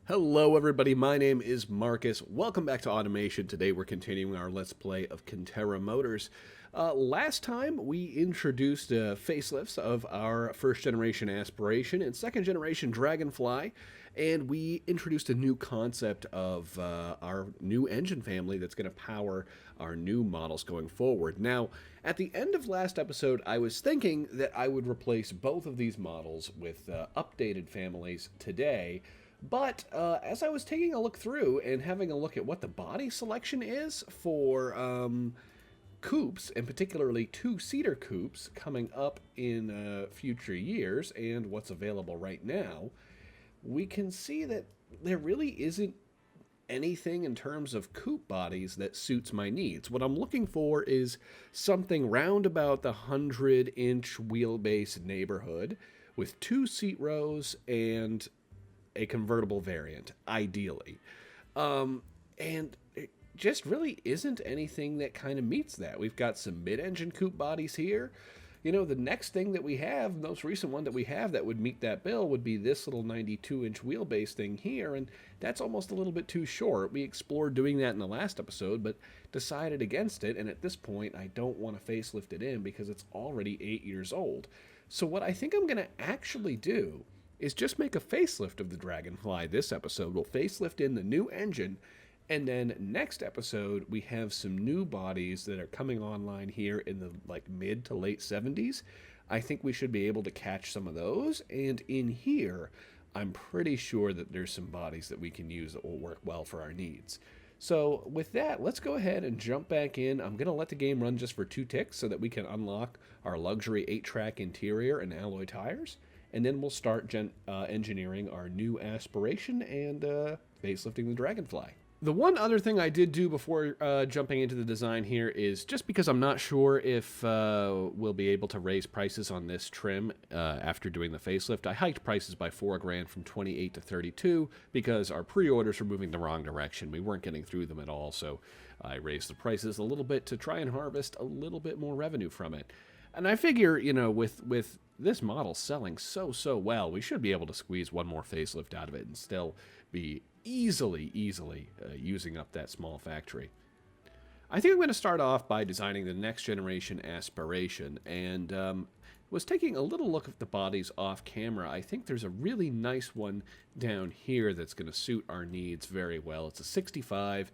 Hello everybody, my name is Marcus. Welcome back to Automation. Today we're continuing our Let's Play of Contera motors. Last time we introduced facelifts of our first generation Aspiration and second generation Dragonfly, and we introduced a new concept of our new engine family that's going to power our new models going forward. Now, at the end of last episode, I was thinking that I would replace both of these models with updated families today. But as I was taking a look through and having a look at what the body selection is for coupes, and particularly two-seater coupes coming up in future years and what's available right now, we can see that there really isn't anything in terms of coupe bodies that suits my needs. What I'm looking for is something round about the 100-inch wheelbase neighborhood with two seat rows and a convertible variant, ideally. And it just really isn't anything that kind of meets that. We've got some mid-engine coupe bodies here. You know, the next thing that we have, the most recent one that we have that would meet that bill would be this little 92-inch wheelbase thing here, and that's almost a little bit too short. We explored doing that in the last episode, but decided against it, and at this point, I don't want to facelift it in because it's already 8 years old. So what I think I'm going to actually do is just make a facelift of the Dragonfly this episode. We'll facelift in the new engine, and then next episode we have some new bodies that are coming online here in the mid to late 70s. I think we should be able to catch some of those, and in here I'm pretty sure that there's some bodies that we can use that will work well for our needs. So with that, let's go ahead and jump back in. I'm going to let the game run just for 2 ticks so that we can unlock our luxury 8-track interior and alloy tires. And then we'll start engineering our new Aspiration and facelifting the Dragonfly. The one other thing I did do before jumping into the design here is just because I'm not sure if we'll be able to raise prices on this trim after doing the facelift. I hiked prices by $4,000 from 28 to 32 because our pre-orders were moving the wrong direction. We weren't getting through them at all, so I raised the prices a little bit to try and harvest a little bit more revenue from it. And I figure, you know, with this model selling so well, we should be able to squeeze one more facelift out of it and still be easily using up that small factory. I think I'm going to start off by designing the next generation Aspiration, and was taking a little look at the bodies off camera. I think there's a really nice one down here that's going to suit our needs very well. It's a 65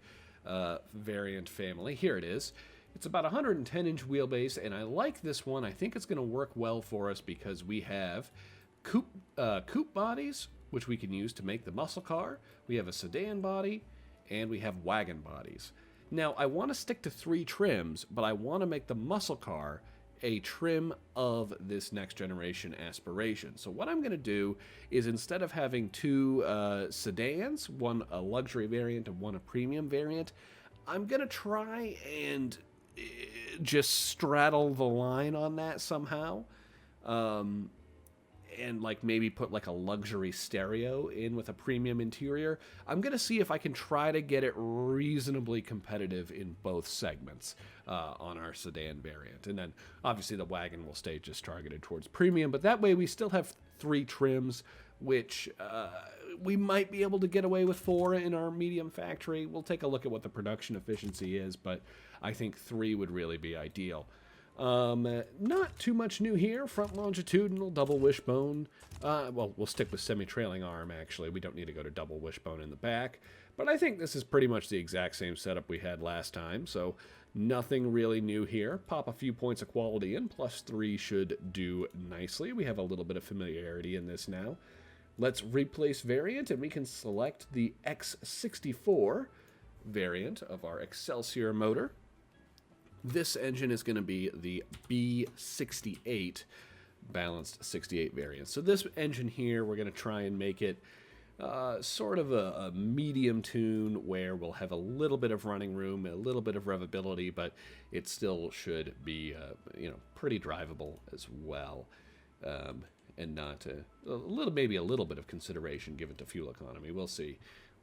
variant family. Here it is. It's about 110-inch wheelbase, and I like this one. I think it's going to work well for us because we have coupe bodies, which we can use to make the muscle car. We have a sedan body, and we have wagon bodies. Now, I want to stick to 3 trims, but I want to make the muscle car a trim of this next generation Aspiration. So what I'm going to do is, instead of having 2 sedans, one a luxury variant and one a premium variant, I'm going to try and just straddle the line on that somehow, and maybe put a luxury stereo in with a premium interior. I'm gonna see if I can try to get it reasonably competitive in both segments on our sedan variant, and then obviously the wagon will stay just targeted towards premium, but that way we still have 3 trims, which we might be able to get away with 4 in our medium factory. We'll take a look at what the production efficiency is, but I think 3 would really be ideal. Not too much new here. Front longitudinal, double wishbone. Well, we'll stick with semi-trailing arm, actually. We don't need to go to double wishbone in the back. But I think this is pretty much the exact same setup we had last time, so nothing really new here. Pop a few points of quality in, plus 3 should do nicely. We have a little bit of familiarity in this now. Let's replace variant, and we can select the X64 variant of our Excelsior motor. This engine is going to be the B68 balanced 68 variant. So this engine here, we're going to try and make it sort of a medium tune where we'll have a little bit of running room, a little bit of revability, but it still should be pretty drivable as well. And not maybe a little bit of consideration given to fuel economy. We'll see.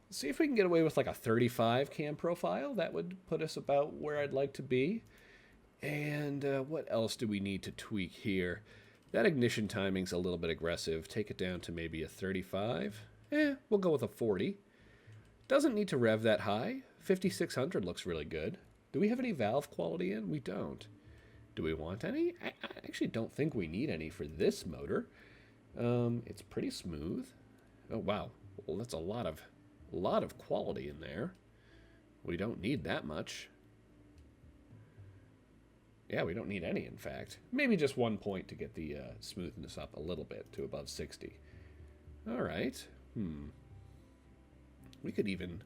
See if we can get away with a 35 cam profile. That would put us about where I'd like to be. And what else do we need to tweak here? That ignition timing's a little bit aggressive. Take it down to maybe a 35. We'll go with a 40. Doesn't need to rev that high. 5600 looks really good. Do we have any valve quality in? We don't. Do we want any? I actually don't think we need any for this motor. It's pretty smooth. Oh, wow. Well, that's a lot of quality in there. We don't need that much. Yeah, we don't need any, in fact. Maybe just 1 point to get the smoothness up a little bit to above 60. All right. We could even,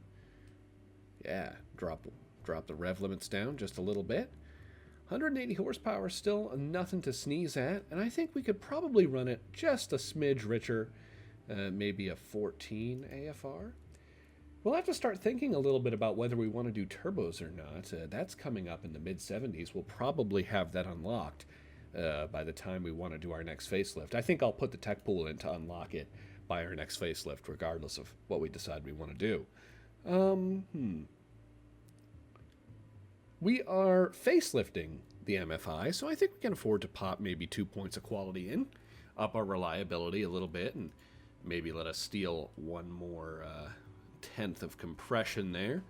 yeah, drop the rev limits down just a little bit. 180 horsepower, still nothing to sneeze at, and I think we could probably run it just a smidge richer, maybe a 14 AFR. We'll have to start thinking a little bit about whether we want to do turbos or not. That's coming up in the mid-70s. We'll probably have that unlocked by the time we want to do our next facelift. I think I'll put the tech pool in to unlock it by our next facelift, regardless of what we decide we want to do. We are facelifting the MFI, so I think we can afford to pop maybe 2 points of quality in, up our reliability a little bit, and maybe let us steal one more tenth of compression there.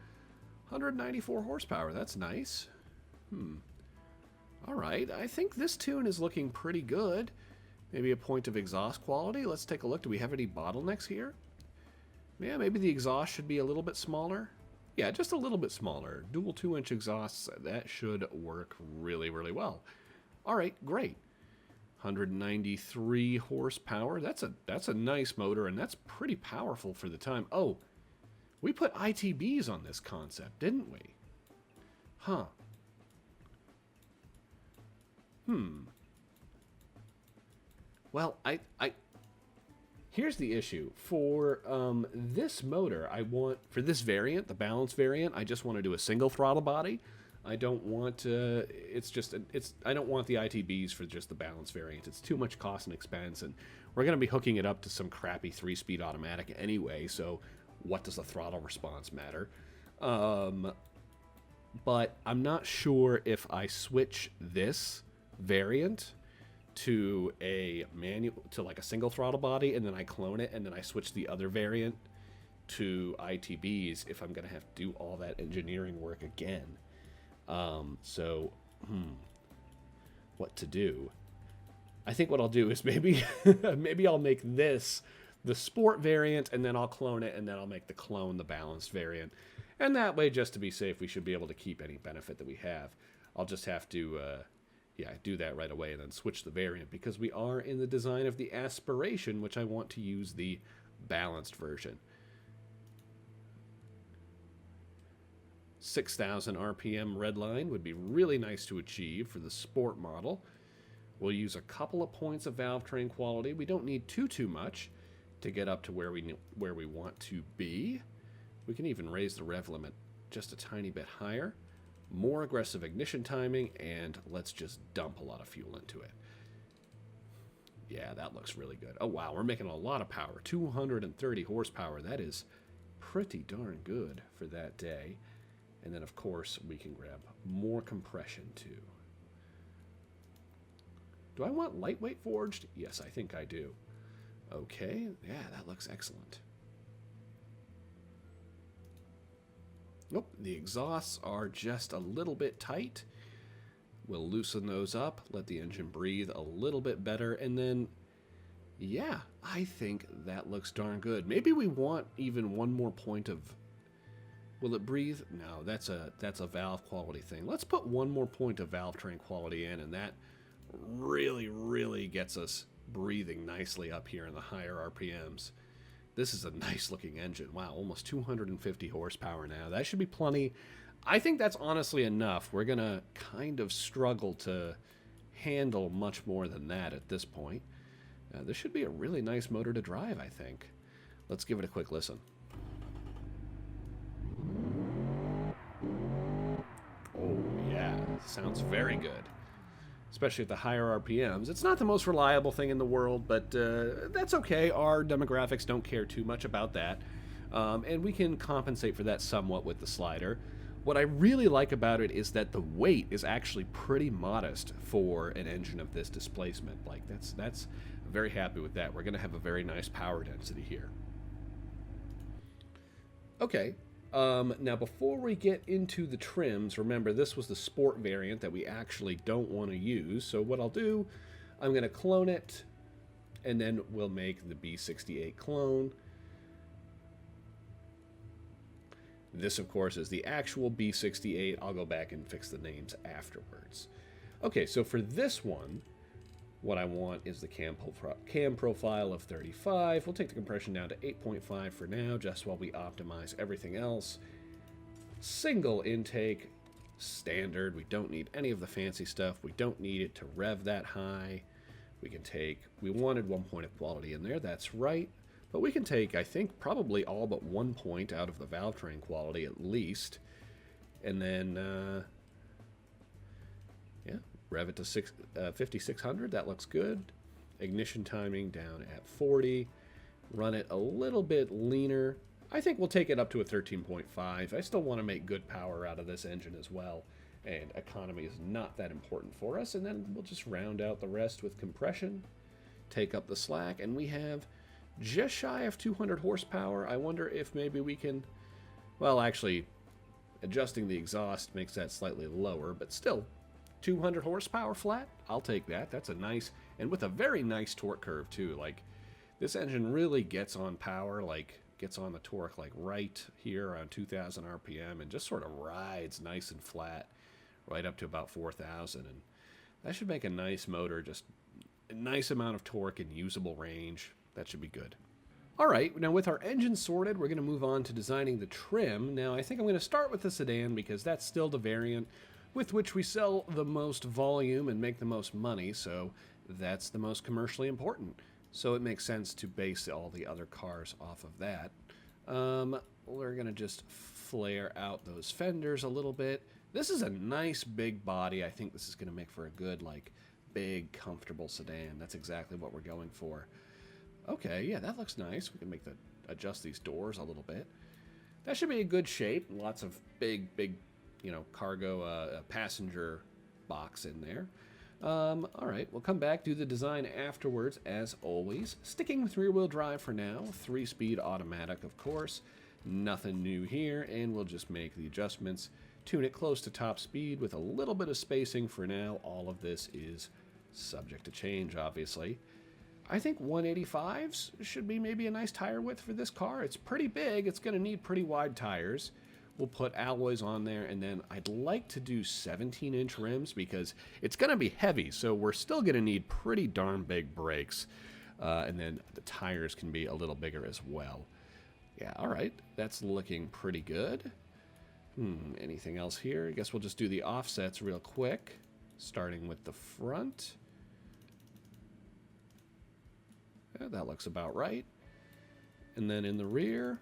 194 horsepower, that's nice. All right, I think this tune is looking pretty good. Maybe a point of exhaust quality. Let's take a look. Do we have any bottlenecks here? Yeah, maybe the exhaust should be a little bit smaller. Yeah, just a little bit smaller. Dual 2-inch exhausts, that should work really, really well. All right, great. 193 horsepower. That's a nice motor, and that's pretty powerful for the time. Oh, we put ITBs on this concept, didn't we? Huh. Well, here's the issue. For this motor, for this variant, the balanced variant, I just want to do a single throttle body. I don't want I don't want the ITBs for just the balanced variant. It's too much cost and expense, and we're going to be hooking it up to some crappy 3-speed automatic anyway, so what does the throttle response matter? But I'm not sure if I switch this variant to like a single throttle body, and then I clone it, and then I switch the other variant to ITBs, if I'm going to have to do all that engineering work again. What to do? I think what I'll do is maybe I'll make this the sport variant, and then I'll clone it, and then I'll make the clone the balanced variant. And that way, just to be safe, we should be able to keep any benefit that we have. I'll just have to do that right away and then switch the variant, because we are in the design of the Aspiration, which I want to use the balanced version. 6,000 RPM redline would be really nice to achieve for the sport model. We'll use a couple of points of valve train quality. We don't need too much to get up to where we want to be. We can even raise the rev limit just a tiny bit higher. More aggressive ignition timing, and let's just dump a lot of fuel into it. Yeah, that looks really good. Oh wow, we're making a lot of power. 230 horsepower. That is pretty darn good for that day. And then of course we can grab more compression too. Do I want lightweight forged? Yes, I think I do. Okay, yeah, that looks excellent. Nope, the exhausts are just a little bit tight. We'll loosen those up, let the engine breathe a little bit better, and then, yeah, I think that looks darn good. Maybe we want even one more point of... Will it breathe? No, that's a valve quality thing. Let's put one more point of valve train quality in, and that really, really gets us breathing nicely up here in the higher RPMs. This is a nice looking engine. Wow, almost 250 horsepower now. That should be plenty. I think that's honestly enough. We're going to kind of struggle to handle much more than that at this point. This should be a really nice motor to drive, I think. Let's give it a quick listen. Oh, yeah. Sounds very good. Especially at the higher RPMs. It's not the most reliable thing in the world, but that's okay. Our demographics don't care too much about that. And we can compensate for that somewhat with the slider. What I really like about it is that the weight is actually pretty modest for an engine of this displacement. Like, that's very happy with that. We're going to have a very nice power density here. Okay. Now, before we get into the trims, remember this was the sport variant that we actually don't want to use. So what I'll do, I'm going to clone it, and then we'll make the B68 clone. This, of course, is the actual B68. I'll go back and fix the names afterwards. Okay, so for this one, what I want is the cam profile of 35. We'll take the compression down to 8.5 for now, just while we optimize everything else. Single intake, standard. We don't need any of the fancy stuff. We don't need it to rev that high. We wanted 1 point of quality in there, that's right. But we can take, I think, probably all but 1 point out of the valve train quality at least. And then, yeah, rev it to 5600. That looks good. Ignition timing down at 40. Run it a little bit leaner. I think we'll take it up to a 13.5. I still want to make good power out of this engine as well. And economy is not that important for us. And then we'll just round out the rest with compression. Take up the slack. And we have just shy of 200 horsepower. I wonder if maybe we can, well, actually, adjusting the exhaust makes that slightly lower, but still, 200 horsepower flat, I'll take that. That's a nice, and with a very nice torque curve too. Like, this engine really gets on power, like, gets on the torque, like, right here around 2,000 RPM, and just sort of rides nice and flat, right up to about 4,000, and that should make a nice motor, just a nice amount of torque and usable range. That should be good. All right, now with our engine sorted, we're going to move on to designing the trim. Now, I think I'm going to start with the sedan because that's still the variant with which we sell the most volume and make the most money, so that's the most commercially important. So it makes sense to base all the other cars off of that. We're going to just flare out those fenders a little bit. This is a nice big body. I think this is going to make for a good, like, big, comfortable sedan. That's exactly what we're going for. Okay, yeah, that looks nice. We can adjust these doors a little bit. That should be a good shape. Lots of big, you know, cargo passenger box in there. All right, we'll come back, do the design afterwards, as always. Sticking with rear-wheel drive for now. 3-speed automatic, of course. Nothing new here, and we'll just make the adjustments. Tune it close to top speed with a little bit of spacing for now. All of this is subject to change, obviously. I think 185s should be maybe a nice tire width for this car. It's pretty big. It's going to need pretty wide tires. We'll put alloys on there, and then I'd like to do 17-inch rims because it's going to be heavy, so we're still going to need pretty darn big brakes. And then the tires can be a little bigger as well. Yeah, all right. That's looking pretty good. Anything else here? I guess we'll just do the offsets real quick, starting with the front. Yeah, that looks about right. And then in the rear,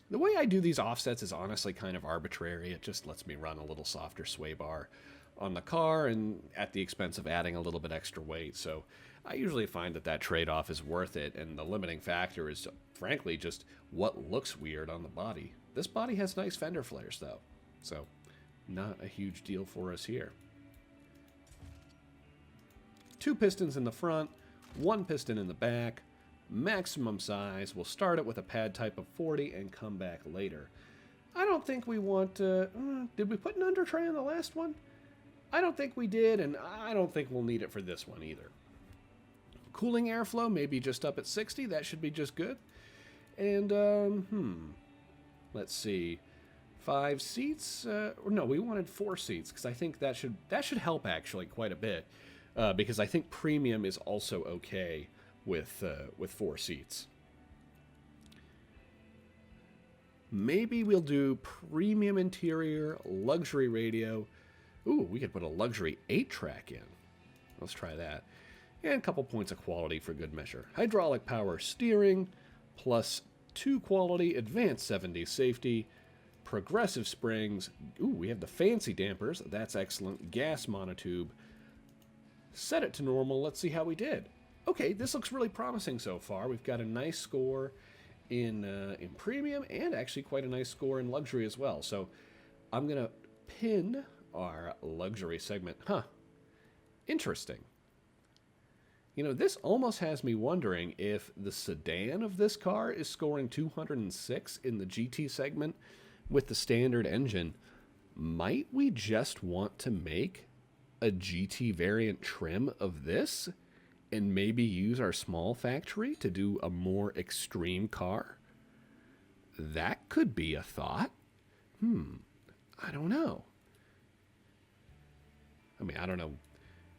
the way I do these offsets is honestly kind of arbitrary. It just lets me run a little softer sway bar on the car and at the expense of adding a little bit extra weight. So I usually find that that trade-off is worth it, and the limiting factor is, frankly, just what looks weird on the body. This body has nice fender flares, though, so not a huge deal for us here. 2 pistons in the front, 1 piston in the back, maximum size. We'll start it with a pad type of 40 and come back later. I don't think we want to... did we put an under tray on the last one? I don't think we did, and I don't think we'll need it for this one either. Cooling airflow, maybe just up at 60. That should be just good. And, let's see. 5 seats? No, we wanted 4 seats, because I think that should help, actually, quite a bit. Because I think premium is also okay with 4 seats. Maybe we'll do premium interior, luxury radio. Ooh, we could put a luxury 8-track in. Let's try that. And a couple points of quality for good measure. Hydraulic power steering, plus 2 quality, advanced 70 safety, progressive springs. Ooh, we have the fancy dampers. That's excellent. Gas monotube. Set it to normal. Let's see how we did. Okay, this looks really promising so far. We've got a nice score in premium and actually quite a nice score in luxury as well. So I'm going to pin our luxury segment. Interesting. You know, this almost has me wondering if the sedan of this car is scoring 206 in the GT segment with the standard engine. Might we just want to make a GT variant trim of this and maybe use our small factory to do a more extreme car? That could be a thought. I don't know. I mean, I don't know.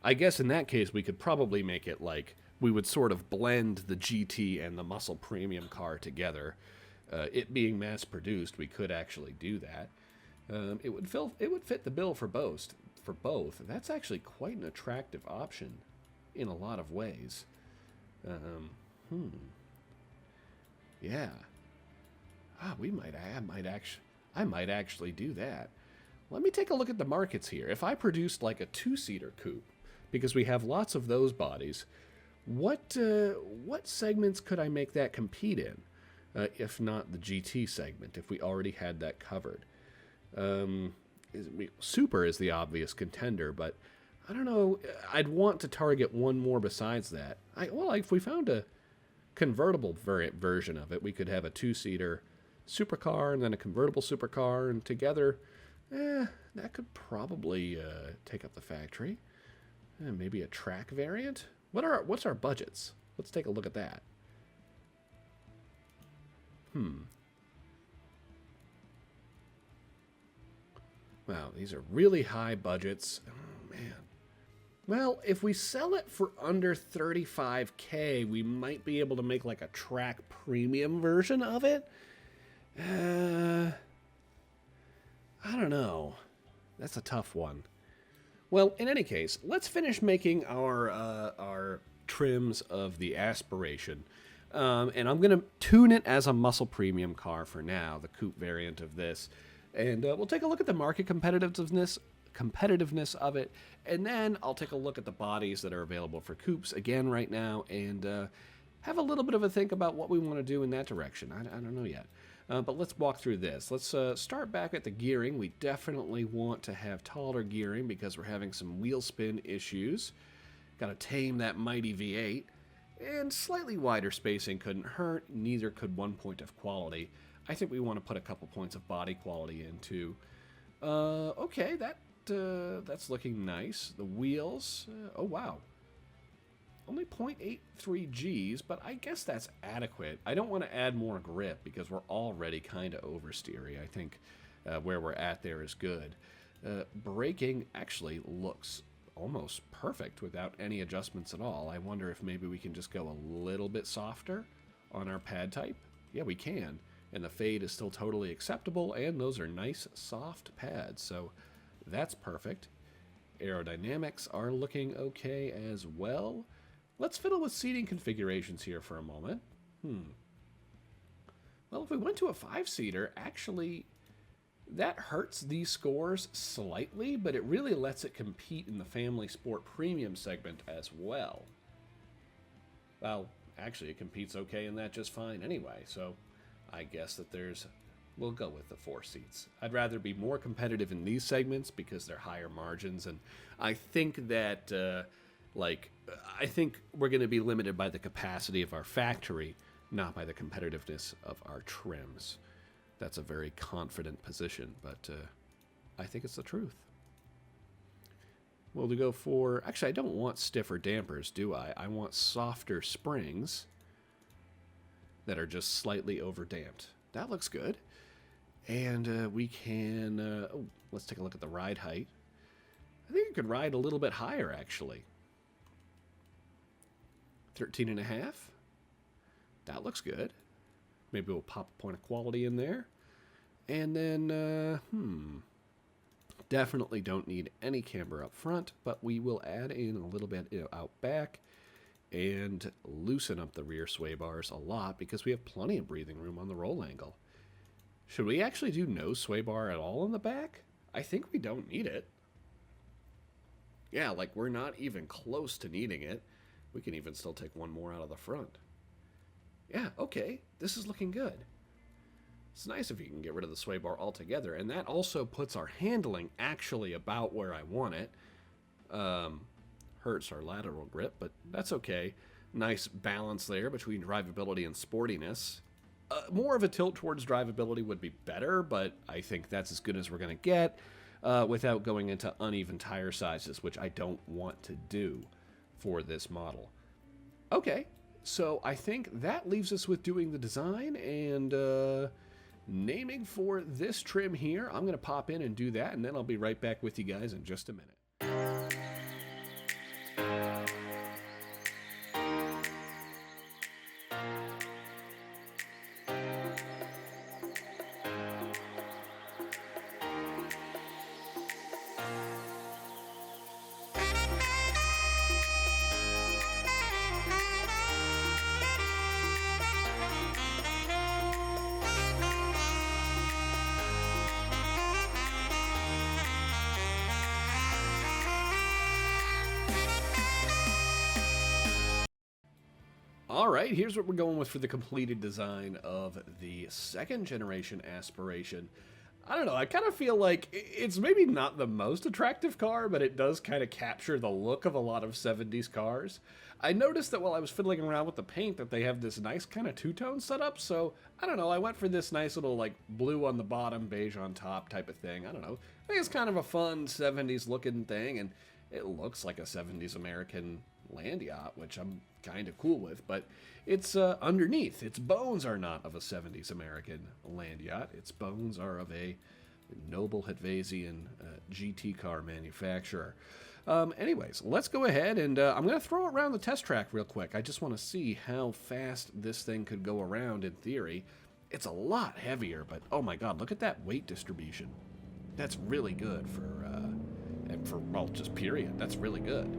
I guess in that case, we could probably make it like we would sort of blend the GT and the muscle premium car together. It being mass produced, we could actually do that. It would fit the bill for both. That's actually quite an attractive option in a lot of ways. Yeah. I might actually do that. Let me take a look at the markets here. If I produced like a two-seater coupe, because we have lots of those bodies, what segments could I make that compete in, if not the GT segment, if we already had that covered? Super is the obvious contender, but I don't know. I'd want to target one more besides that. If we found a convertible version of it, we could have a two-seater supercar and then a convertible supercar, and together, that could probably take up the factory. Maybe a track variant. What's our budgets? Let's take a look at that. Wow, these are really high budgets. Oh, man. Well, if we sell it for under $35K, we might be able to make like a track premium version of it. I don't know. That's a tough one. Well, in any case, let's finish making our trims of the Aspiration. And I'm going to tune it as a muscle premium car for now, the coupe variant of this. And we'll take a look at the market competitiveness of it. And then I'll take a look at the bodies that are available for coupes again right now and have a little bit of a think about what we want to do in that direction. I don't know yet. But let's walk through this. Let's start back at the gearing. We definitely want to have taller gearing because we're having some wheel spin issues. Got to tame that mighty V8. And slightly wider spacing couldn't hurt. Neither could 1 point of quality. I think we want to put a couple points of body quality into. Okay, that's looking nice. The wheels, oh wow. Only 0.83 Gs, but I guess that's adequate. I don't want to add more grip because we're already kind of oversteery. I think where we're at there is good. Braking actually looks almost perfect without any adjustments at all. I wonder if maybe we can just go a little bit softer on our pad type. Yeah, we can. And the fade is still totally acceptable, and those are nice, soft pads, so that's perfect. Aerodynamics are looking okay as well. Let's fiddle with seating configurations here for a moment. Well, if we went to a 5-seater, actually, that hurts these scores slightly, but it really lets it compete in the family sport premium segment as well. Well, actually, it competes okay in that just fine anyway, so I guess that we'll go with the 4 seats. I'd rather be more competitive in these segments because they're higher margins, and I think that, I think we're going to be limited by the capacity of our factory, not by the competitiveness of our trims. That's a very confident position, but I think it's the truth. Well, to go for... Actually, I don't want stiffer dampers, do I? I want softer springs that are just slightly overdamped. That looks good. And we can... let's take a look at the ride height. I think it could ride a little bit higher, actually. 13.5. That looks good. Maybe we'll pop a point of quality in there. And then, definitely don't need any camber up front, but we will add in a little bit out back and loosen up the rear sway bars a lot because we have plenty of breathing room on the roll angle. Should we actually do no sway bar at all in the back? I think we don't need it. Yeah, like we're not even close to needing it. We can even still take one more out of the front. Yeah, okay, this is looking good. It's nice if you can get rid of the sway bar altogether, and that also puts our handling actually about where I want it. hurts our lateral grip, but that's okay. Nice balance there between drivability and sportiness. More of a tilt towards drivability would be better, but I think that's as good as we're going to get without going into uneven tire sizes, which I don't want to do for this model. Okay, so I think that leaves us with doing the design and naming for this trim here. I'm going to pop in and do that, and then I'll be right back with you guys in just a minute. All right, here's what we're going with for the completed design of the second generation Aspiration. I don't know, I kind of feel like it's maybe not the most attractive car, but it does kind of capture the look of a lot of 70s cars. I noticed that while I was fiddling around with the paint that they have this nice kind of two-tone setup, so I don't know, I went for this nice little like blue on the bottom, beige on top type of thing. I don't know, I think it's kind of a fun 70s looking thing, and it looks like a 70s American land yacht, which I'm kind of cool with, but it's underneath. Its bones are not of a 70s American land yacht. Its bones are of a noble Hedvasian GT car manufacturer. Anyways, let's go ahead and I'm going to throw it around the test track real quick. I just want to see how fast this thing could go around in theory. It's a lot heavier, but oh my god, look at that weight distribution. That's really good for well, just period. That's really good.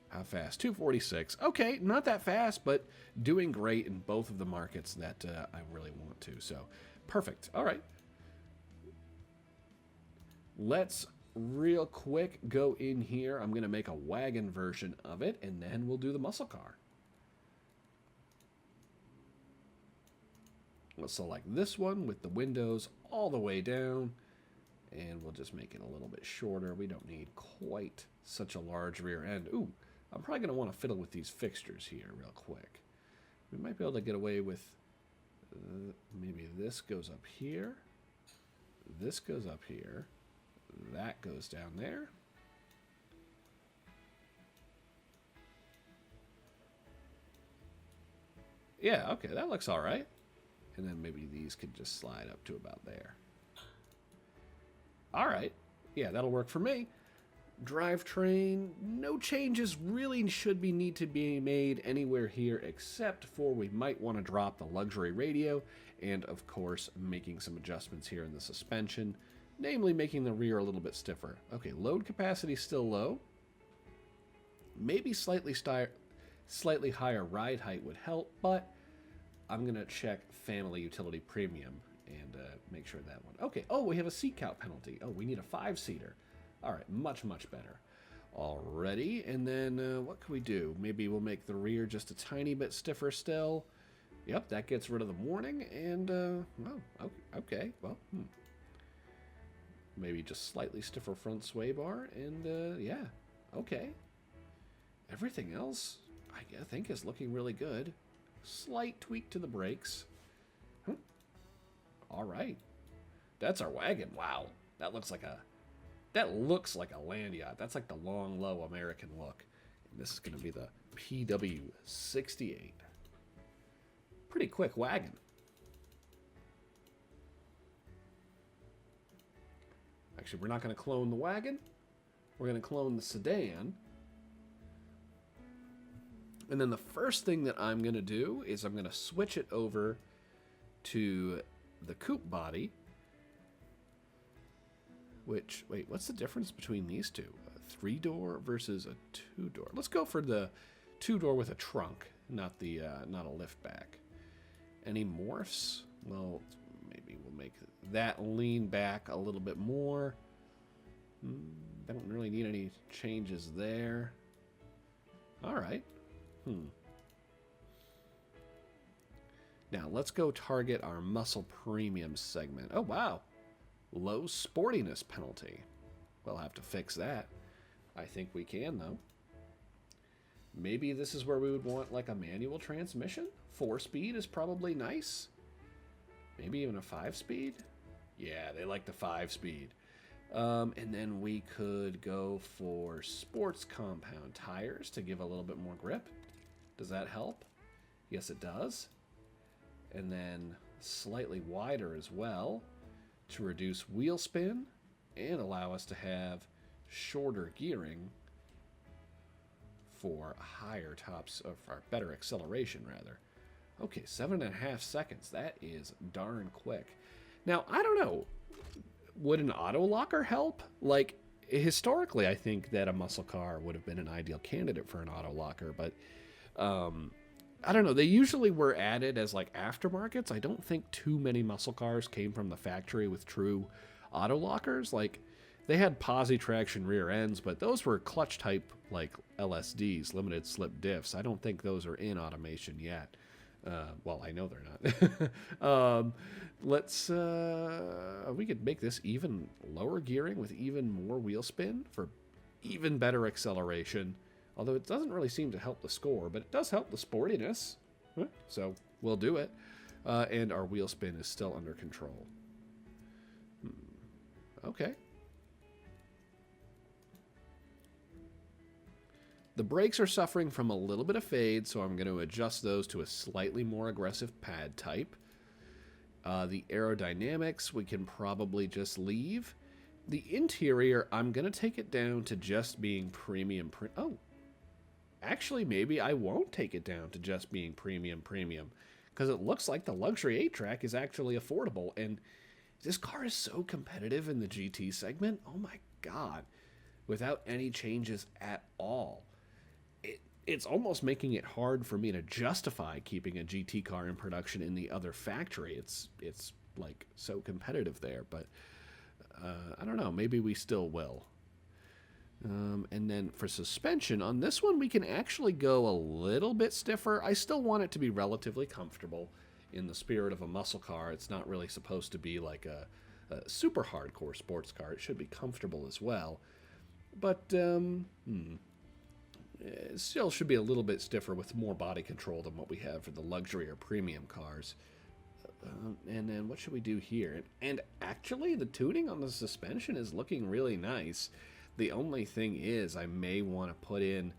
How fast? 246. Okay, not that fast, but doing great in both of the markets that I really want to. So, perfect. All right. Let's real quick go in here. I'm going to make a wagon version of it, and then we'll do the muscle car. We'll select this one with the windows all the way down, and we'll just make it a little bit shorter. We don't need quite such a large rear end. Ooh, I'm probably going to want to fiddle with these fixtures here real quick. We might be able to get away with maybe this goes up here, this goes up here, that goes down there. Yeah, okay, that looks all right. And then maybe these could just slide up to about there. All right. Yeah, that'll work for me. Drivetrain, no changes really need to be made anywhere here except for we might want to drop the luxury radio and, of course, making some adjustments here in the suspension, namely making the rear a little bit stiffer. Okay, load capacity still low. Maybe slightly higher ride height would help, but I'm going to check Family Utility Premium and make sure that one. Okay, oh, we have a seat count penalty. Oh, we need a 5-seater. All right, much, much better. Alrighty, and then what can we do? Maybe we'll make the rear just a tiny bit stiffer still. Yep, that gets rid of the warning, and, well, okay, well, maybe just slightly stiffer front sway bar, and, yeah, okay. Everything else, I think, is looking really good. Slight tweak to the brakes. All right. That's our wagon. Wow. That looks like a land yacht. That's like the long, low American look. And this is going to be the PW68. Pretty quick wagon. Actually, we're not going to clone the wagon. We're going to clone the sedan. And then the first thing that I'm going to do is I'm going to switch it over to the coupe body. Which, wait, what's the difference between these two? A 3-door versus a 2-door. Let's go for the 2-door with a trunk, not a lift back. Any morphs? Well, maybe we'll make that lean back a little bit more. I don't really need any changes there. All right. Now, let's go target our muscle premium segment. Oh, wow. Low sportiness penalty. We'll have to fix that. I think we can, though. Maybe this is where we would want like a manual transmission. 4-speed is probably nice. Maybe even a 5-speed. Yeah, they like the 5-speed. And then we could go for sports compound tires to give a little bit more grip. Does that help? Yes, it does. And then slightly wider as well to reduce wheel spin and allow us to have shorter gearing for higher tops, or for better acceleration, rather. Okay, 7.5 seconds. That is darn quick. Now, I don't know. Would an auto locker help? Like, historically, I think that a muscle car would have been an ideal candidate for an auto locker, but I don't know. They usually were added as like aftermarkets. I don't think too many muscle cars came from the factory with true auto lockers. Like, they had posi traction rear ends, but those were clutch type like LSDs, limited slip diffs. I don't think those are in automation yet. Well, I know they're not. We could make this even lower gearing with even more wheel spin for even better acceleration. Although it doesn't really seem to help the score, but it does help the sportiness. So we'll do it. And our wheel spin is still under control. Okay. The brakes are suffering from a little bit of fade, so I'm going to adjust those to a slightly more aggressive pad type. The aerodynamics we can probably just leave. The interior, I'm going to take it down to just being premium. Actually, maybe I won't take it down to just being premium, because it looks like the luxury 8-track is actually affordable, and this car is so competitive in the GT segment. Oh my god. Without any changes at all. It's almost making it hard for me to justify keeping a GT car in production in the other factory. It's like so competitive there, but I don't know. Maybe we still will. And then for suspension, on this one, we can actually go a little bit stiffer. I still want it to be relatively comfortable in the spirit of a muscle car. It's not really supposed to be like a super hardcore sports car. It should be comfortable as well. But, it still should be a little bit stiffer with more body control than what we have for the luxury or premium cars. And then what should we do here? And actually, the tuning on the suspension is looking really nice. The only thing is I may want to put in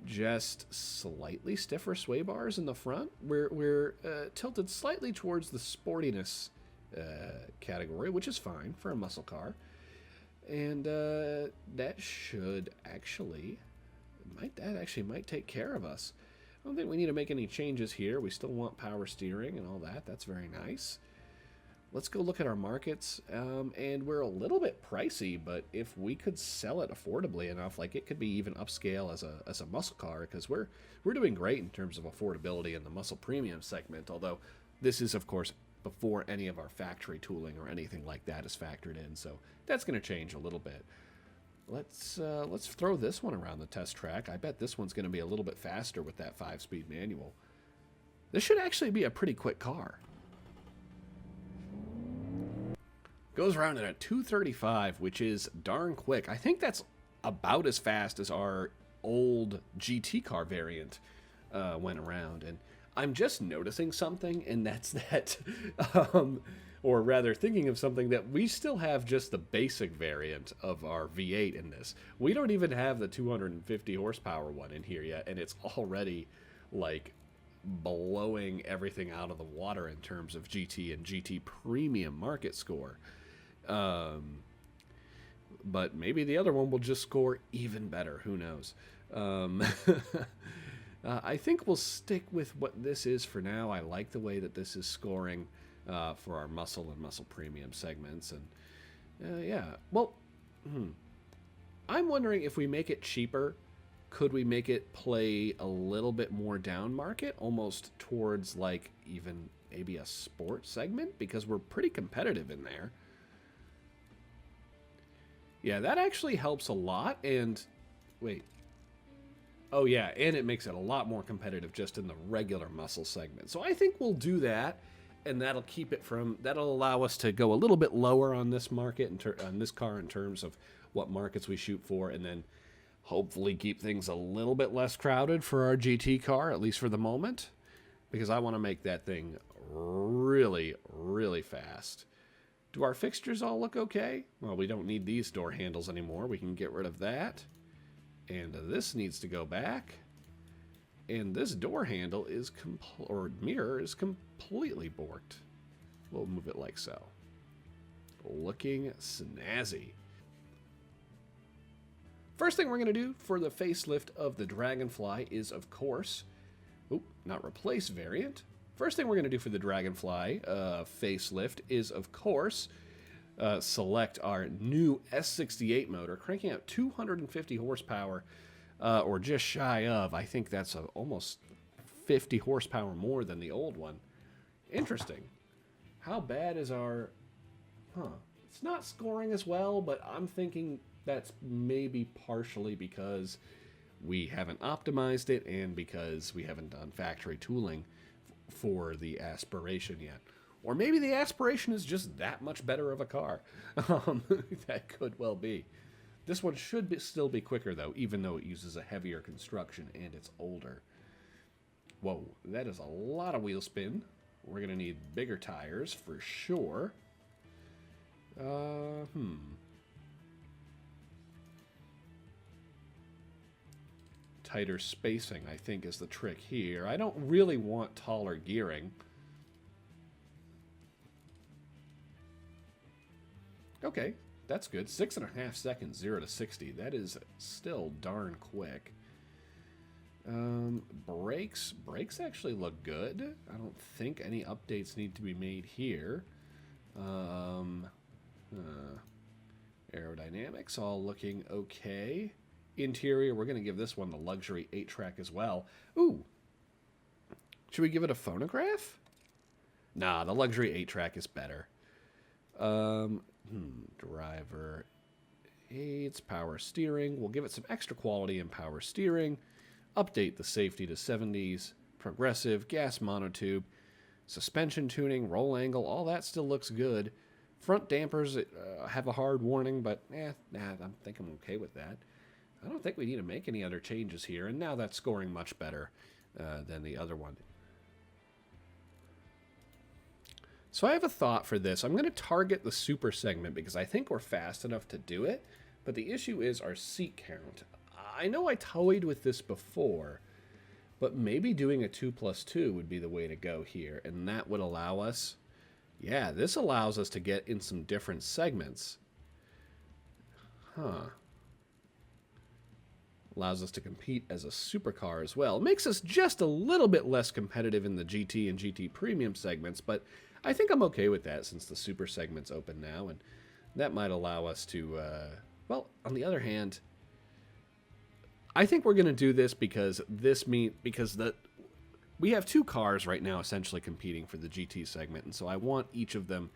just slightly stiffer sway bars in the front. We're tilted slightly towards the sportiness category, which is fine for a muscle car. And that should actually... That actually might take care of us. I don't think we need to make any changes here. We still want power steering and all that. That's very nice. Let's go look at our markets. And we're a little bit pricey, but if we could sell it affordably enough, like it could be even upscale as a muscle car, because we're doing great in terms of affordability in the muscle premium segment. Although this is, of course, before any of our factory tooling or anything like that is factored in, so that's going to change a little bit. Let's throw this one around the test track. I bet this one's going to be a little bit faster with that 5-speed manual. This should actually be a pretty quick car. Goes around at a 235, which is darn quick. I think that's about as fast as our old GT car variant went around. And I'm just noticing something, and that's that... or rather thinking of something, that we still have just the basic variant of our V8 in this. We don't even have the 250 horsepower one in here yet, and it's already like blowing everything out of the water in terms of GT and GT premium market score. But maybe the other one will just score even better. Who knows? I think we'll stick with what this is for now. I like the way that this is scoring for our muscle and muscle premium segments. And yeah, well, I'm wondering if we make it cheaper, could we make it play a little bit more down market, almost towards like even maybe a sport segment, because we're pretty competitive in there. Yeah, that actually helps a lot. And wait, oh yeah, and it makes it a lot more competitive just in the regular muscle segment. So I think we'll do that. And that'll keep it from, that'll allow us to go a little bit lower on this market, on this car in terms of what markets we shoot for, and then Hopefully keep things a little bit less crowded for our GT car, at least for the moment, because I want to make that thing really, really fast. Do our fixtures all look okay? Well, we don't need these door handles anymore. We can get rid of that. And this needs to go back. And this door handle is or mirror is completely borked. We'll move it like so. Looking snazzy. First thing we're going to do for the facelift of the Dragonfly is, of course, not replace variant. First thing we're going to do for the Dragonfly facelift is, of course, select our new S68 motor, cranking out 250 horsepower, or just shy of. I think that's almost 50 horsepower more than the old one. Interesting. How bad is our... It's not scoring as well, but I'm thinking that's maybe partially because we haven't optimized it and because we haven't done factory tooling for the Aspiration yet. Or maybe the Aspiration is just that much better of a car. That could well be. This one should still be quicker, though, even though it uses a heavier construction and it's older. Whoa, that is a lot of wheel spin. We're going to need bigger tires for sure. Tighter spacing, I think, is the trick here. I don't really want taller gearing. Okay, that's good. 6.5 seconds, 0 to 60. That is still darn quick. Brakes actually look good. I don't think any updates need to be made here. Aerodynamics all looking okay. Interior, we're going to give this one the luxury 8-track as well. Ooh. Should we give it a phonograph? Nah, the luxury 8-track is better. Driver aids, power steering. We'll give it some extra quality in power steering. Update the safety to 70s. Progressive, gas monotube. Suspension tuning, roll angle, all that still looks good. Front dampers have a hard warning, but I think I'm okay with that. I don't think we need to make any other changes here, and now that's scoring much better than the other one. So I have a thought for this. I'm going to target the super segment because I think we're fast enough to do it, but the issue is our seat count. I know I toyed with this before, but maybe doing a 2+2 would be the way to go here, and that would allow us... Yeah, this allows us to get in some different segments. Allows us to compete as a supercar as well. Makes us just a little bit less competitive in the GT and GT Premium segments, but I think I'm okay with that since the super segment's open now, and that might allow us to, well, on the other hand, I think we're going to do this because we have two cars right now essentially competing for the GT segment, and so I want each of them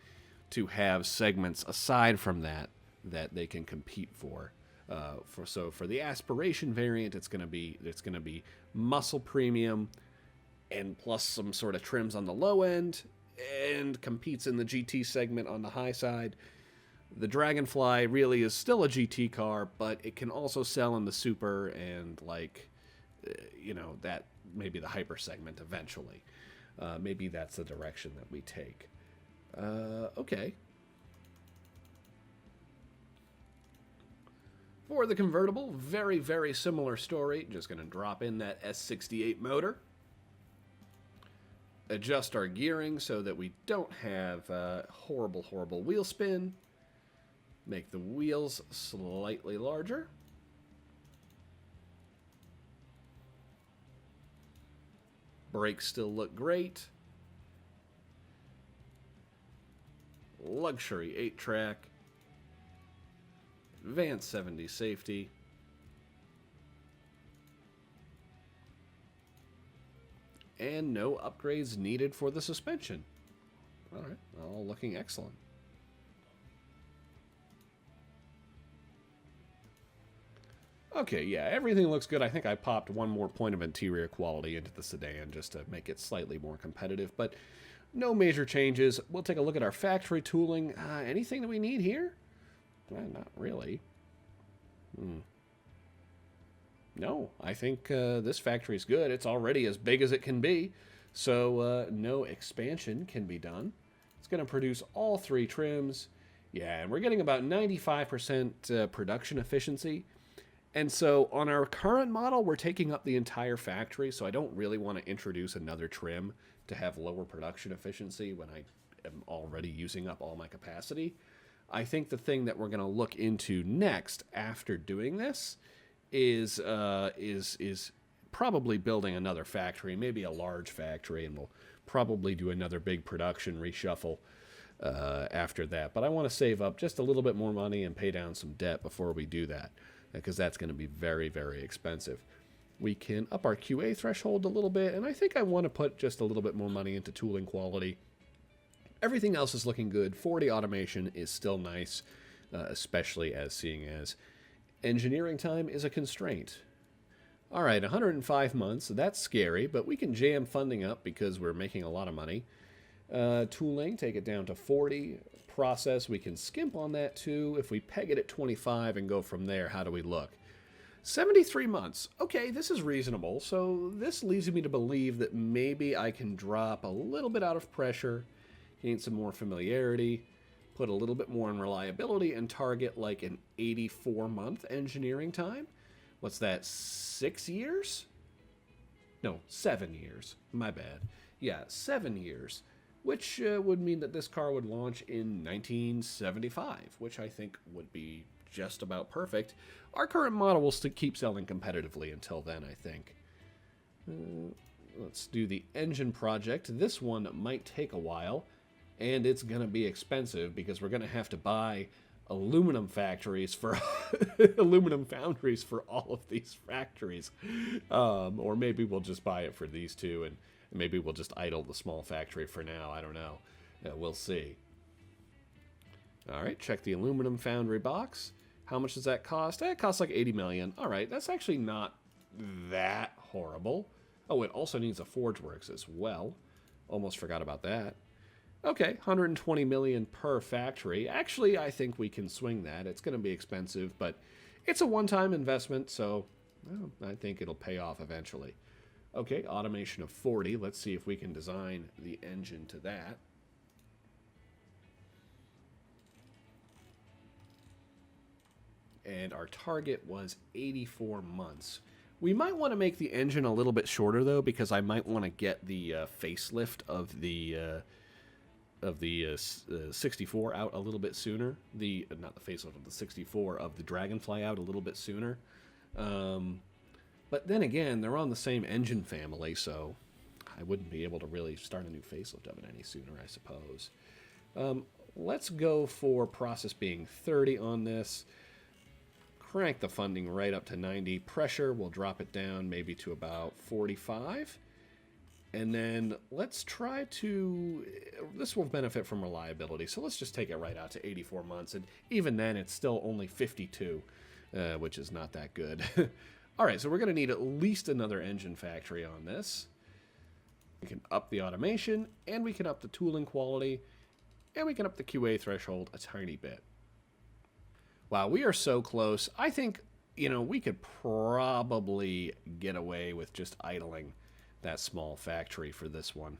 to have segments aside from that they can compete for. So for the Aspiration variant, it's going to be muscle premium and plus some sort of trims on the low end, and competes in the GT segment on the high side. The Dragonfly really is still a GT car, but it can also sell in the super and that maybe the hyper segment eventually. Maybe that's the direction that we take. Okay. For the convertible, very, very similar story. Just going to drop in that S68 motor. Adjust our gearing so that we don't have horrible, horrible wheel spin. Make the wheels slightly larger. Brakes still look great. Luxury 8-track. Advanced 70 safety. And no upgrades needed for the suspension. All right, all looking excellent. Okay, yeah, everything looks good. I think I popped one more point of interior quality into the sedan just to make it slightly more competitive, but no major changes. We'll take a look at our factory tooling. Anything that we need here? Not really. No, I think this factory is good. It's already as big as it can be, so no expansion can be done. It's going to produce all 3 trims. Yeah, and we're getting about 95% production efficiency. And so on our current model, we're taking up the entire factory, so I don't really want to introduce another trim to have lower production efficiency when I am already using up all my capacity. I think the thing that we're going to look into next after doing this is probably building another factory, maybe a large factory, and we'll probably do another big production reshuffle after that. But I want to save up just a little bit more money and pay down some debt before we do that, because that's going to be very, very expensive. We can up our QA threshold a little bit, and I think I want to put just a little bit more money into tooling quality. Everything else is looking good. 40 automation is still nice, especially as seeing as engineering time is a constraint. All right, 105 months. That's scary, but we can jam funding up because we're making a lot of money. Tooling, take it down to 40. Process, we can skimp on that too. If we peg it at 25 and go from there, how do we look? 73 months. Okay, this is reasonable. So this leads me to believe that maybe I can drop a little bit out of pressure, gain some more familiarity, put a little bit more in reliability, and target like an 84-month engineering time. What's that, 6 years? No, 7 years. My bad. Yeah, 7 years. Which would mean that this car would launch in 1975, which I think would be just about perfect. Our current model will still keep selling competitively until then, I think. Let's do the engine project. This one might take a while, and it's going to be expensive because we're going to have to buy aluminum factories for aluminum foundries for all of these factories. Or maybe we'll just buy it for these two, and maybe we'll just idle the small factory for now. I don't know. We'll see. All right, check the aluminum foundry box. How much does that cost? It costs like 80 million. All right, that's actually not that horrible. Oh, it also needs a Forge Works as well. Almost forgot about that. Okay, 120 million per factory. Actually, I think we can swing that. It's going to be expensive, but it's a one-time investment, so well, I think it'll pay off eventually. Okay, automation of 40. Let's see if we can design the engine to that. And our target was 84 months. We might want to make the engine a little bit shorter, though, because I might want to get the facelift of the 64 out a little bit sooner. Not the facelift of the 64, of the Dragonfly out a little bit sooner. But then again, they're on the same engine family, so I wouldn't be able to really start a new facelift of it any sooner, I suppose. Let's go for process being 30 on this. Crank the funding right up to 90. Pressure, we'll drop it down maybe to about 45. And then let's try to... This will benefit from reliability, so let's just take it right out to 84 months. And even then, it's still only 52, which is not that good. All right, so we're going to need at least another engine factory on this. We can up the automation, and we can up the tooling quality, and we can up the QA threshold a tiny bit. Wow, we are so close. I think, we could probably get away with just idling that small factory for this one.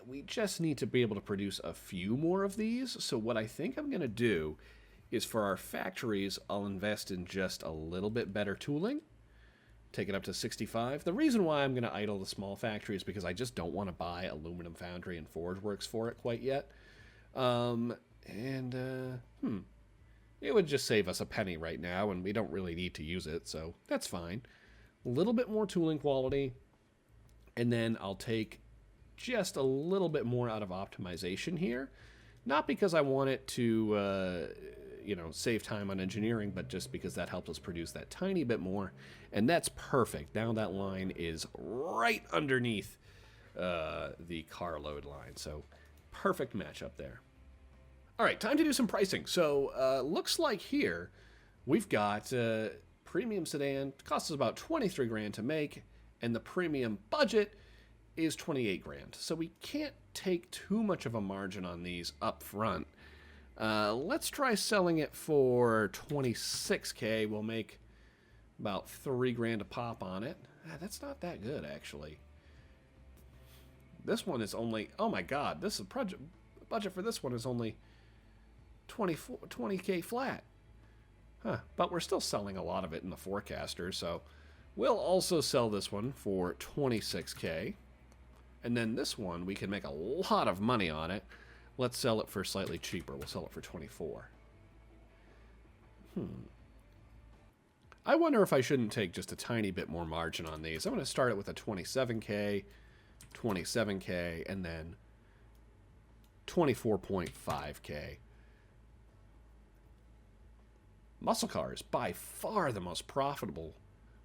We just need to be able to produce a few more of these. So what I think I'm going to do is for our factories, I'll invest in just a little bit better tooling. Take it up to 65. The reason why I'm going to idle the small factory is because I just don't want to buy aluminum foundry and Forge Works for it quite yet. It would just save us a penny right now, and we don't really need to use it, so that's fine. A little bit more tooling quality, and then I'll take just a little bit more out of optimization here. Not because I want it to, save time on engineering, but just because that helps us produce that tiny bit more, and that's perfect. Now that line is right underneath the carload line, so perfect matchup there. All right, time to do some pricing. So looks like here we've got premium sedan, costs us about 23 grand to make, and the premium budget is 28 grand. So we can't take too much of a margin on these up front. Let's try selling it for 26K. We'll make About $3 grand a pop on it. That's not that good, actually. This one is only, oh my god, this is budget for this one is only 20K flat. Huh, but we're still selling a lot of it in the forecaster, so we'll also sell this one for 26K. And then this one, we can make a lot of money on it. Let's sell it for slightly cheaper. We'll sell it for 24. I wonder if I shouldn't take just a tiny bit more margin on these. I'm going to start it with a 27K, 27K, and then 24.5K. Muscle car is by far the most profitable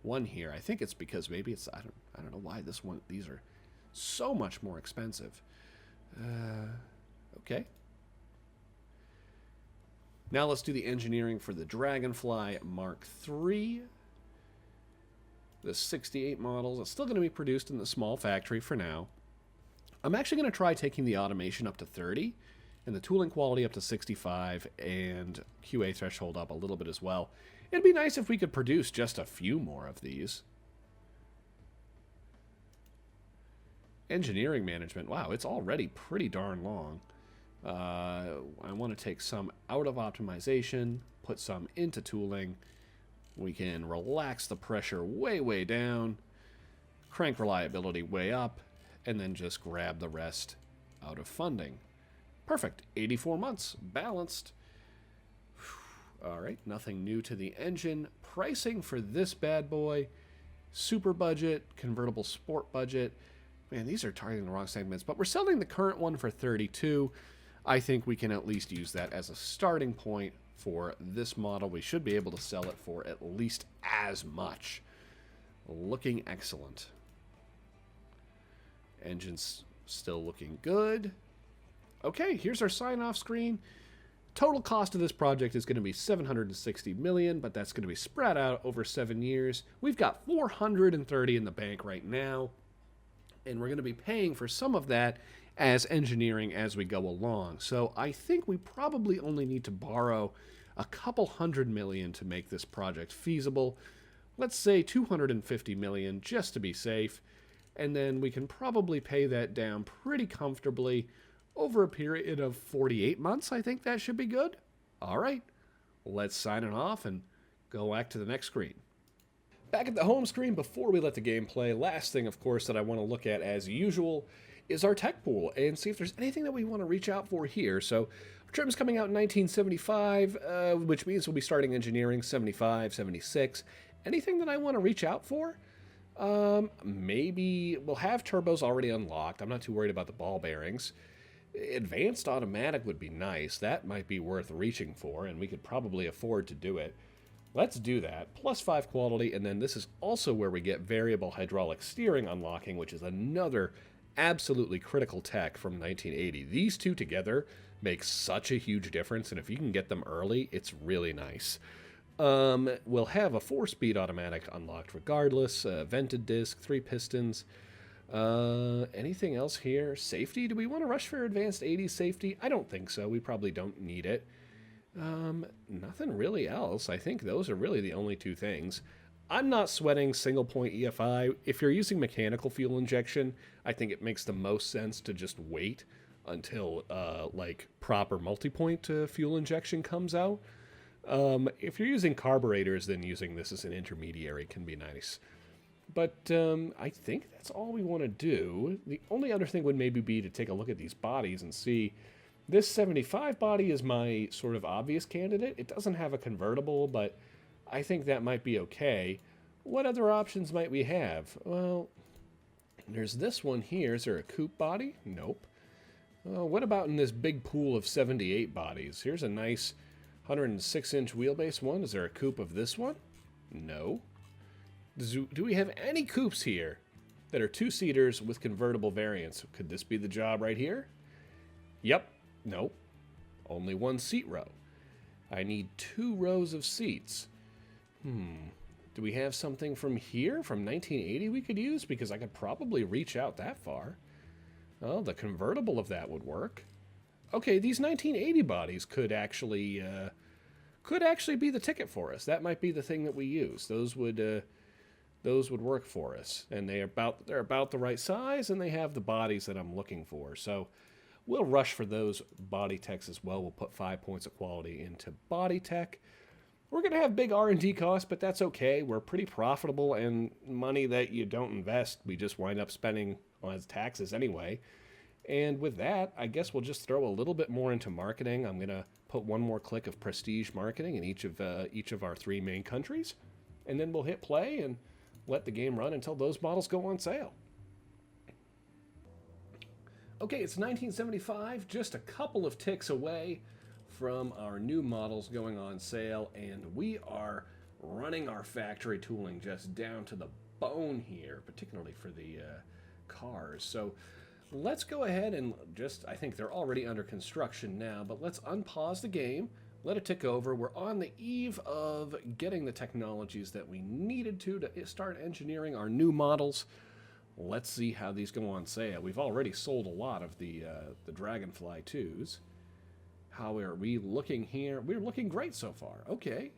one here. I think it's because maybe it's, I don't know why these are so much more expensive. Okay. Now let's do the engineering for the Dragonfly Mark III. The 68 models. It's still going to be produced in the small factory for now. I'm actually going to try taking the automation up to 30 and the tooling quality up to 65 and QA threshold up a little bit as well. It'd be nice if we could produce just a few more of these. Engineering management. Wow, it's already pretty darn long. I want to take some out of optimization, put some into tooling. We can relax the pressure way, way down, crank reliability way up, and then just grab the rest out of funding. Perfect. 84 months. Balanced. All right. Nothing new to the engine. Pricing for this bad boy. Super budget. Convertible sport budget. Man, these are targeting the wrong segments. But we're selling the current one for 32. I think we can at least use that as a starting point for this model. We should be able to sell it for at least as much. Looking excellent. Engine's still looking good. Okay, here's our sign-off screen. Total cost of this project is going to be $760 million, but that's going to be spread out over 7 years. We've got $430 in the bank right now, and we're going to be paying for some of that as engineering as we go along. So I think we probably only need to borrow a couple $100 million to make this project feasible. Let's say $250 million just to be safe, and then we can probably pay that down pretty comfortably over a period of 48 months. I think that should be good. All right, let's sign it off and go back to the next screen. Back at the home screen, before we let the game play, last thing, of course, that I want to look at as usual is our tech pool and see if there's anything that we want to reach out for here. So trim's coming out in 1975, which means we'll be starting engineering 75, 76. Anything that I want to reach out for? Maybe we'll have turbos already unlocked. I'm not too worried about the ball bearings. Advanced automatic would be nice. That might be worth reaching for, and we could probably afford to do it. Let's do that. +5 quality, and then this is also where we get variable hydraulic steering unlocking, which is another absolutely critical tech from 1980. These two together make such a huge difference, and if you can get them early, it's really nice. We'll have a 4-speed automatic unlocked regardless, vented disc, 3 pistons. Anything else here? Safety? Do we want to rush for advanced 80s safety? I don't think so. We probably don't need it. Nothing really else. I think those are really the only two things. I'm not sweating single point EFI. If you're using mechanical fuel injection, I think it makes the most sense to just wait until like proper multi-point fuel injection comes out. If you're using carburetors, then using this as an intermediary can be nice. But I think that's all we want to do. The only other thing would maybe be to take a look at these bodies and see. This 75 body is my sort of obvious candidate. It doesn't have a convertible, but I think that might be okay. What other options might we have? Well, there's this one here. Is there a coupe body? Nope. What about in this big pool of 78 bodies? Here's a nice 106-inch wheelbase one. Is there a coupe of this one? No. Do we have any coupes here that are 2-seaters with convertible variants? Could this be the job right here? Yep. Nope. Only 1 seat row. I need 2 rows of seats. Do we have something from here, from 1980 we could use? Because I could probably reach out that far. Oh, the convertible of that would work. Okay, these 1980 bodies could actually could actually be the ticket for us. That might be the thing that we use. Those would work for us, and they're about the right size, and they have the bodies that I'm looking for. So we'll rush for those body techs as well. We'll put 5 points of quality into body tech. We're going to have big R&D costs, but that's okay. We're pretty profitable, and money that you don't invest, we just wind up spending as taxes anyway. And with that, I guess we'll just throw a little bit more into marketing. I'm going to put one more click of prestige marketing in each of our 3 main countries, and then we'll hit play and let the game run until those models go on sale. Okay, it's 1975, just a couple of ticks away from our new models going on sale, and we are running our factory tooling just down to the bone here, particularly for the cars. So let's go ahead and I think they're already under construction now, but let's unpause the game, let it tick over. We're on the eve of getting the technologies that we needed to start engineering our new models. Let's see how these go on sale. We've already sold a lot of the Dragonfly 2s. How are we looking here? We're looking great so far. Okay.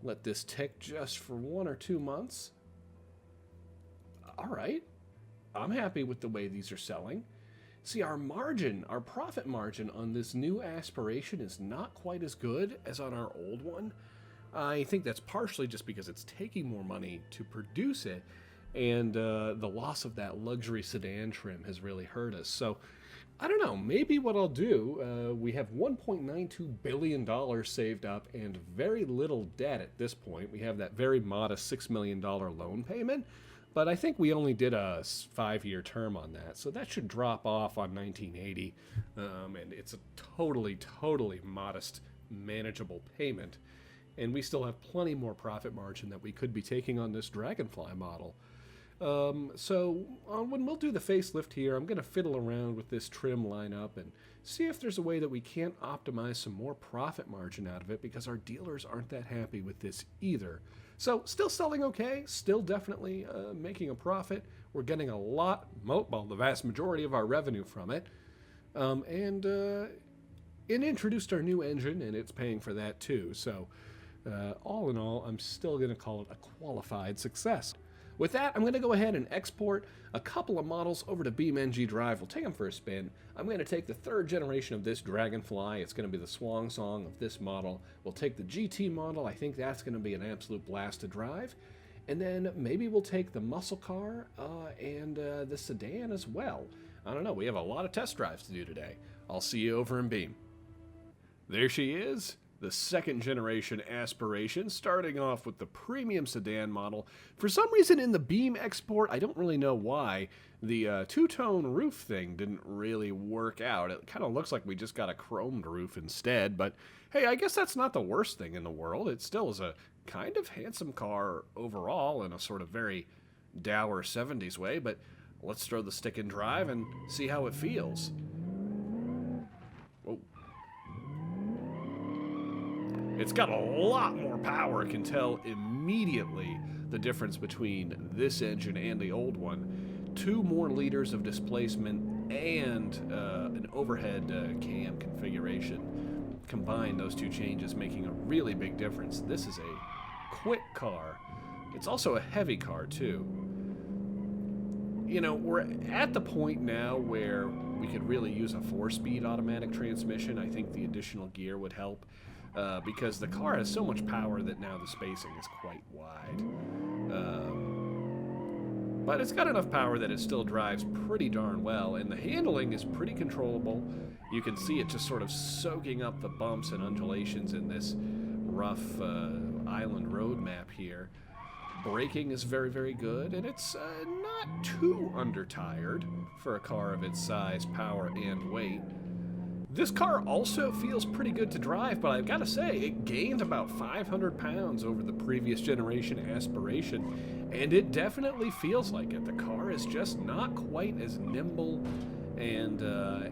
Let this tick just for 1 or 2 months. All right. I'm happy with the way these are selling. See, our profit margin on this new Aspiration is not quite as good as on our old one. I think that's partially just because it's taking more money to produce it, and the loss of that luxury sedan trim has really hurt us. So I don't know, maybe what I'll do, we have $1.92 billion saved up and very little debt at this point. We have that very modest $6 million loan payment, but I think we only did a 5-year term on that, so that should drop off on 1980, and it's a totally modest, manageable payment, and we still have plenty more profit margin that we could be taking on this Dragonfly model. So when we'll do the facelift here, I'm going to fiddle around with this trim lineup and see if there's a way that we can't optimize some more profit margin out of it, because our dealers aren't that happy with this either. So still selling okay, still definitely making a profit. We're getting a lot, the vast majority of our revenue from it. And it introduced our new engine, and it's paying for that too. So all in all, I'm still going to call it a qualified success. With that, I'm going to go ahead and export a couple of models over to Beamng.drive. We'll take them for a spin. I'm going to take the 3rd generation of this Dragonfly. It's going to be the swan song of this model. We'll take the GT model. I think that's going to be an absolute blast to drive. And then maybe we'll take the muscle car and the sedan as well. I don't know. We have a lot of test drives to do today. I'll see you over in Beam. There she is. The 2nd generation Aspiration, starting off with the premium sedan model. For some reason in the Beam export, I don't really know why, the two-tone roof thing didn't really work out. It kind of looks like we just got a chromed roof instead, but hey, I guess that's not the worst thing in the world. It still is a kind of handsome car overall in a sort of very dour 70s way, but let's throw the stick in drive and see how it feels. Whoa. It's got a lot more power. I can tell immediately the difference between this engine and the old one. 2 more liters of displacement and an overhead cam configuration. Combine those 2 changes, making a really big difference. This is a quick car. It's also a heavy car, too. You know, we're at the point now where we could really use a 4-speed automatic transmission. I think the additional gear would help. Because the car has so much power that now the spacing is quite wide. But it's got enough power that it still drives pretty darn well, and the handling is pretty controllable. You can see it just sort of soaking up the bumps and undulations in this rough island road map here. Braking is very, very good, and it's not too undertired for a car of its size, power, and weight. This car also feels pretty good to drive, but I've got to say, it gained about 500 pounds over the previous generation Aspiration, and it definitely feels like it. The car is just not quite as nimble and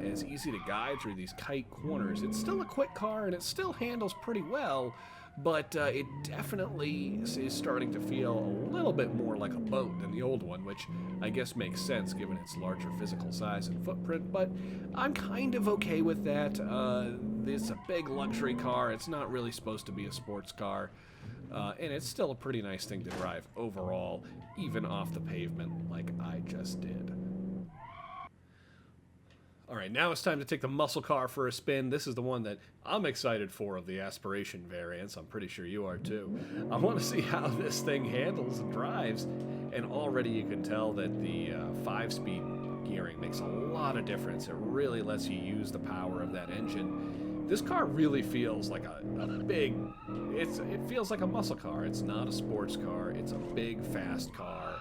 as easy to guide through these tight corners. It's still a quick car, and it still handles pretty well, but it definitely is starting to feel a little bit more like a boat than the old one, which I guess makes sense given its larger physical size and footprint, but I'm kind of okay with that. It's a big luxury car. It's not really supposed to be a sports car. And it's still a pretty nice thing to drive overall, even off the pavement like I just did. Alright, now it's time to take the muscle car for a spin. This is the one that I'm excited for of the Aspiration variants. I'm pretty sure you are too. I want to see how this thing handles and drives. And already you can tell that the 5-speed gearing makes a lot of difference. It really lets you use the power of that engine. This car really feels like a big... It feels like a muscle car. It's not a sports car. It's a big, fast car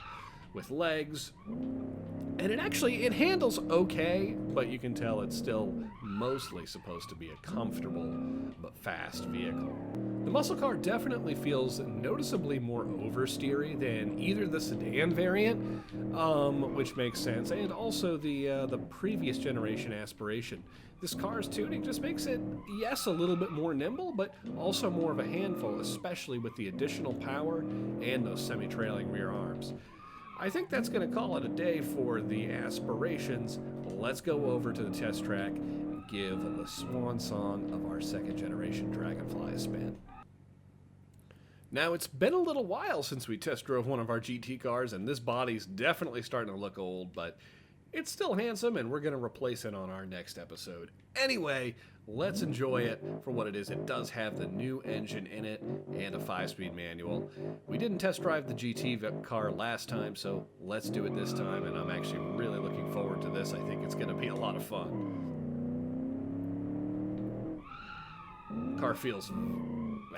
with legs. And it handles okay, but you can tell it's still mostly supposed to be a comfortable but fast vehicle. The muscle car definitely feels noticeably more oversteery than either the sedan variant, which makes sense, and also the previous generation Aspiration. This car's tuning just makes it, yes, a little bit more nimble, but also more of a handful, especially with the additional power and those semi-trailing rear arms. I think that's going to call it a day for the Aspirations. Let's go over to the test track and give the swan song of our second generation Dragonfly a spin. Now, it's been a little while since we test drove one of our GT cars, and this body's definitely starting to look old, but it's still handsome, and we're going to replace it on our next episode. Anyway, let's enjoy it for what it is. It does have the new engine in it and a 5-speed manual. We didn't test drive the GT car last time, so let's do it this time, and I'm actually really looking forward to this. I think it's going to be a lot of fun. Car feels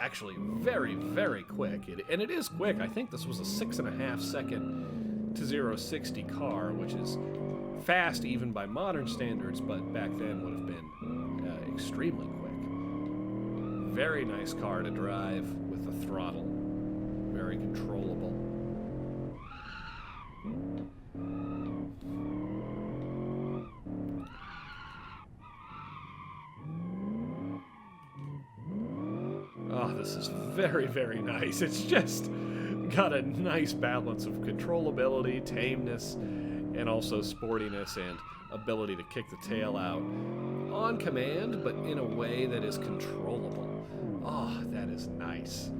actually very, very quick, and it is quick. I think this was a 6.5 second to 0-60 car, which is fast even by modern standards, but back then would have been extremely quick. Very nice car to drive with the throttle. Very controllable. Oh, this is very, very nice. It's just got a nice balance of controllability, tameness, and also sportiness and ability to kick the tail out on command, but in a way that is controllable. Oh, that is nice.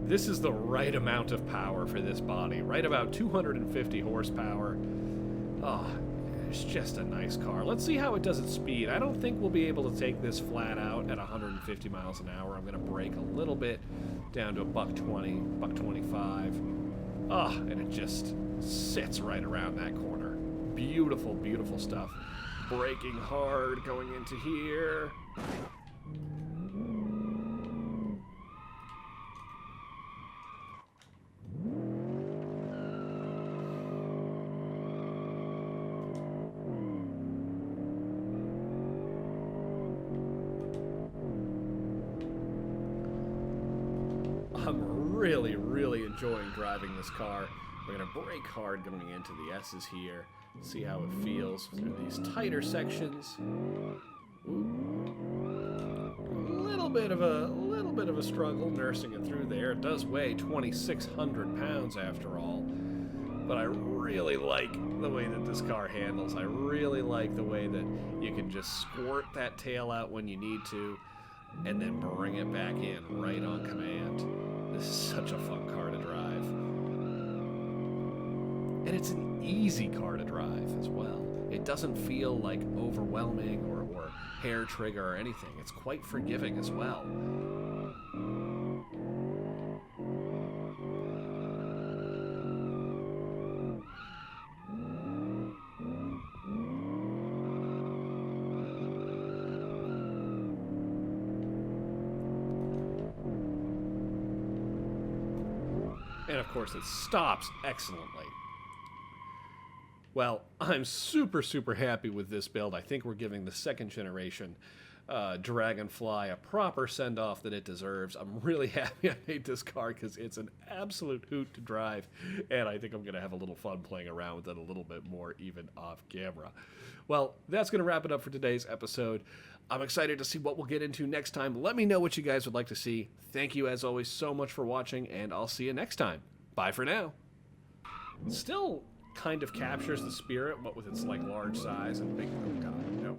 This is the right amount of power for this body, right about 250 horsepower. Oh, it's just a nice car. Let's see how it does at speed. I don't think we'll be able to take this flat out at 150 miles an hour. I'm going to brake a little bit down to a $120, $125. Oh, and it just sits right around that corner. Beautiful, beautiful stuff. Braking hard going into here. I'm really, really enjoying driving this car. We're going to brake hard going into the S's here. See how it feels through these tighter sections. Ooh. A little bit of a struggle nursing it through there. It does weigh 2,600 pounds after all. But I really like the way that this car handles. I really like the way that you can just squirt that tail out when you need to, and then bring it back in right on command. This is such a fun car to drive. And it's an easy car to drive as well. It doesn't feel like overwhelming or hair trigger or anything. It's quite forgiving as well. And of course it stops excellently. Well, I'm super, super happy with this build. I think we're giving the second generation Dragonfly a proper send-off that it deserves. I'm really happy I made this car because it's an absolute hoot to drive, and I think I'm going to have a little fun playing around with it a little bit more even off camera. Well, that's going to wrap it up for today's episode. I'm excited to see what we'll get into next time. Let me know what you guys would like to see. Thank you, as always, so much for watching, and I'll see you next time. Bye for now. Still kind of captures the spirit, but with its like large size and big. Oh God, no.